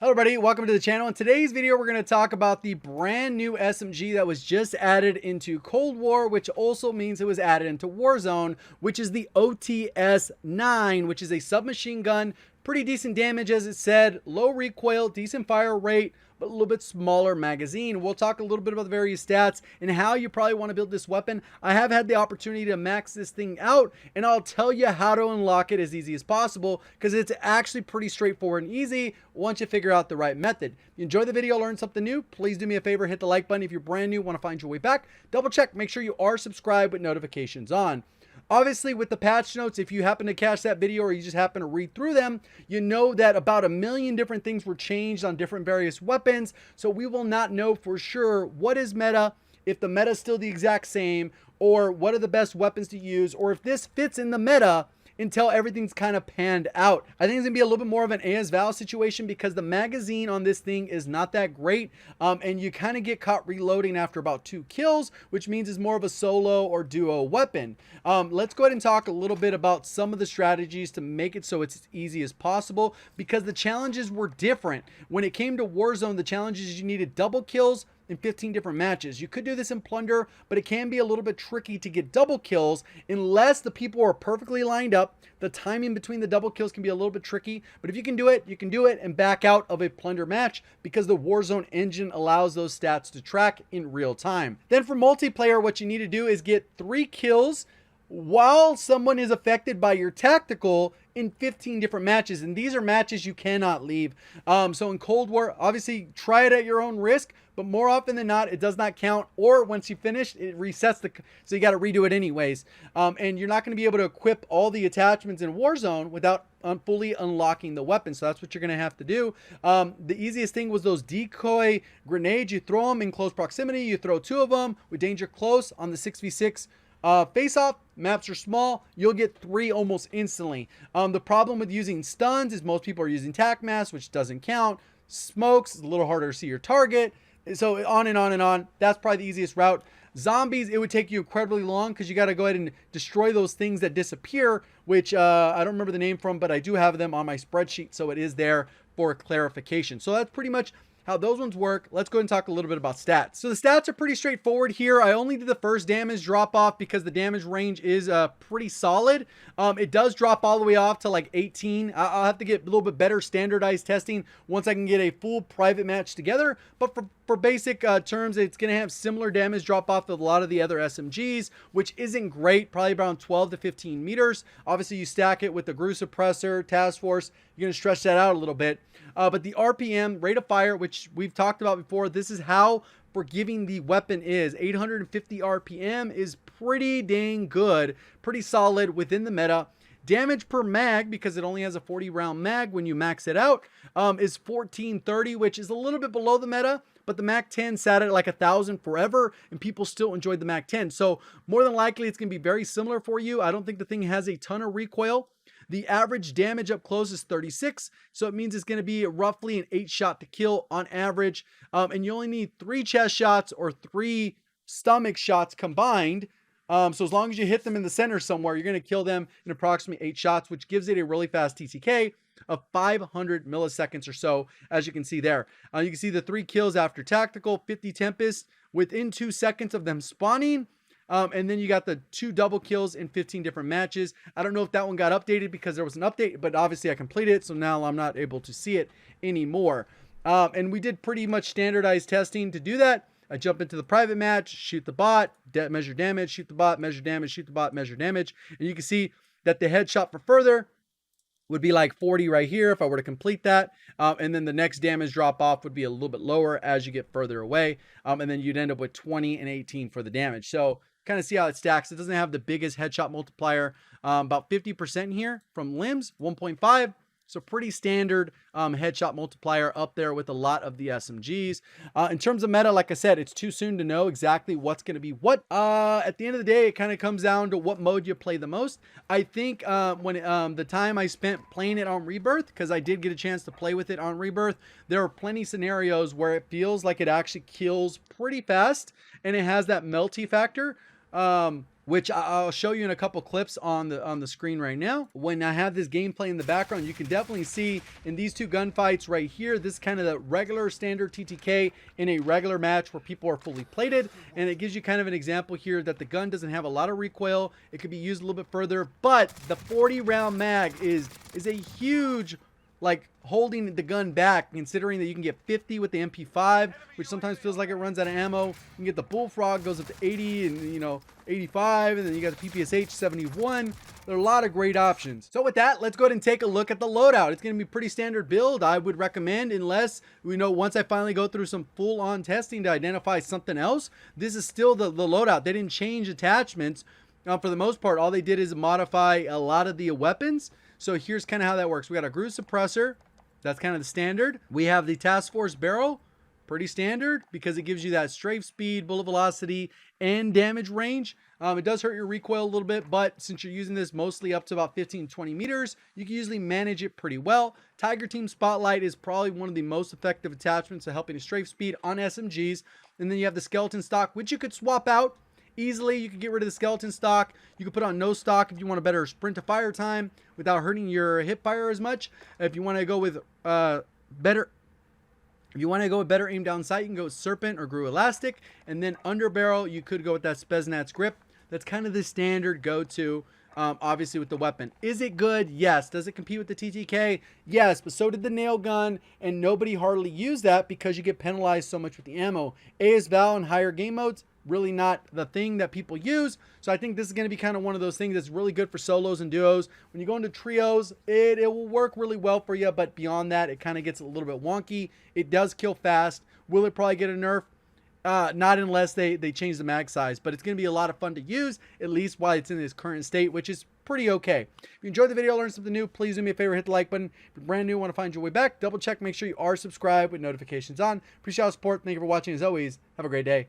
Hello everybody, welcome to the channel. In today's video, we're going to talk about the brand new SMG that was just added into Cold War, which also means it was added into Warzone, which is the OTS-9, which is a submachine gun. Pretty decent damage, as it said, low recoil, decent fire rate, but a little bit smaller magazine. We'll talk a little bit about the various stats and how you probably want to build this weapon. I have had the opportunity to max this thing out, and I'll tell you how to unlock it as easy as possible, because it's actually pretty straightforward and easy once you figure out the right method. If you enjoy the video, learn something new, please do me a favor, hit the like button. If you're brand new, want to find your way back, double check, make sure you are subscribed with notifications on. Obviously, with the patch notes, if you happen to catch that video or you just happen to read through them, you know that about 1 million different things were changed on different various weapons. So we will not know for sure what is meta, if the meta is still the exact same, or what are the best weapons to use, or if this fits in the meta until everything's kind of panned out. I think it's gonna be a little bit more of an AS-Val situation because the magazine on this thing is not that great, and you kind of get caught reloading after about 2 kills, which means it's more of a solo or duo weapon. Let's go ahead and talk a little bit about some of the strategies to make it so it's as easy as possible, because the challenges were different. When it came to Warzone, the challenges, you needed double kills in 15 different matches. You could do this in Plunder, but it can be a little bit tricky to get double kills unless the people are perfectly lined up. The timing between the double kills can be a little bit tricky, but if you can do it, you can do it and back out of a Plunder match because the Warzone engine allows those stats to track in real time. Then for multiplayer, what you need to do is get 3 kills while someone is affected by your tactical in 15 different matches, and these are matches you cannot leave. So in Cold War, obviously try it at your own risk, but more often than not, it does not count, or once you finish, it resets so you got to redo it anyways. And you're not going to be able to equip all the attachments in Warzone without fully unlocking the weapon. So that's what you're going to have to do. The easiest thing was those decoy grenades. You throw them in close proximity. You throw 2 of them with danger close on the 6v6 face-off. Maps are small, you'll get 3 almost instantly. The problem with using stuns is most people are using tac mass, which doesn't count. Smokes is a little harder to see your target. So on and on and on. That's probably the easiest route. Zombies, it would take you incredibly long because you got to go ahead and destroy those things that disappear, which I don't remember the name from, but I do have them on my spreadsheet, so it is there for clarification. So that's pretty much how those ones work. Let's go ahead and talk a little bit about stats. So the stats are pretty straightforward here. I only did the first damage drop off because the damage range is pretty solid. It does drop all the way off to like 18. I'll have to get a little bit better standardized testing once I can get a full private match together. But for basic terms, it's going to have similar damage drop off of a lot of the other SMGs, which isn't great, probably around 12 to 15 meters. Obviously, you stack it with the GRU suppressor, task force, you're going to stretch that out a little bit. But the RPM, rate of fire, which we've talked about before, this is how forgiving the weapon is. 850 RPM is pretty dang good, pretty solid within the meta. Damage per mag, because it only has a 40 round mag when you max it out, is 1430, which is a little bit below the meta, but the Mac 10 sat at like 1,000 forever, and people still enjoyed the Mac 10. So more than likely, it's going to be very similar for you. I don't think the thing has a ton of recoil. The average damage up close is 36, so it means it's going to be roughly an 8 shot to kill on average, and you only need 3 chest shots or 3 stomach shots combined. So as long as you hit them in the center somewhere, you're going to kill them in approximately 8 shots, which gives it a really fast TTK of 500 milliseconds or so, as you can see there. You can see the 3 kills after tactical, 50 Tempest within 2 seconds of them spawning. And then you got the 2 double kills in 15 different matches. I don't know if that one got updated because there was an update, but obviously I completed it, so now I'm not able to see it anymore. And we did pretty much standardized testing to do that. I jump into the private match, shoot the bot, measure damage, shoot the bot, measure damage, shoot the bot, measure damage. And you can see that the headshot for further would be like 40 right here if I were to complete that. And then the next damage drop off would be a little bit lower as you get further away. And then you'd end up with 20 and 18 for the damage. So kind of see how it stacks. It doesn't have the biggest headshot multiplier, about 50% here from limbs, 1.5. So pretty standard headshot multiplier up there with a lot of the SMGs. In terms of meta, like I said, it's too soon to know exactly what's going to be what. At the end of the day, it kind of comes down to what mode you play the most. I think when the time I spent playing it on Rebirth, because I did get a chance to play with it on Rebirth, there are plenty scenarios where it feels like it actually kills pretty fast and it has that melty factor. which I'll show you in a couple clips on the screen right now. When I have this gameplay in the background, you can definitely see in these two gunfights right here, this is kind of the regular standard TTK in a regular match where people are fully plated, and it gives you kind of an example here that the gun doesn't have a lot of recoil. It could be used a little bit further, but the 40 round mag is a huge, like, holding the gun back, considering that you can get 50 with the MP5, which sometimes feels like it runs out of ammo. You can get the Bullfrog, goes up to 80 and, you know, 85, and then you got the PPSH 71. There are a lot of great options. So with that, let's go ahead and take a look at the loadout. It's going to be pretty standard build. I would recommend, unless, you know, once I finally go through some full-on testing to identify something else, this is still the loadout. They didn't change attachments. For the most part, all they did is modify a lot of the weapons. So here's kind of how that works. We got a Groove Suppressor. That's kind of the standard. We have the Task Force Barrel. Pretty standard because it gives you that strafe speed, bullet velocity, and damage range. It does hurt your recoil a little bit, but since you're using this mostly up to about 15-20 meters, you can usually manage it pretty well. Tiger Team Spotlight is probably one of the most effective attachments to helping a strafe speed on SMGs. And then you have the Skeleton Stock, which you could swap out easily. You could get rid of the skeleton stock. You could put on no stock if you want a better sprint to fire time without hurting your hip fire as much. If you want to go with better aim down sight, you can go with Serpent or Gru Elastic. And then under barrel, you could go with that Spetsnaz grip. That's kind of the standard go-to, obviously, with the weapon. Is it good? Yes. Does it compete with the TTK? Yes, but so did the nail gun, and nobody hardly used that because you get penalized so much with the ammo. AS Val in higher game modes, really not the thing that people use. So I think this is going to be kind of one of those things that's really good for solos and duos. When you go into trios, it will work really well for you, but beyond that, it kind of gets a little bit wonky. It does kill fast. Will it probably get a nerf? Not unless they change the mag size, but it's going to be a lot of fun to use, at least while it's in its current state, which is pretty okay. If you enjoyed the video, learned something new, please do me a favor, hit the like button. If you're brand new, want to find your way back, double check, make sure you are subscribed with notifications on. Appreciate all the support. Thank you for watching. As always, have a great day.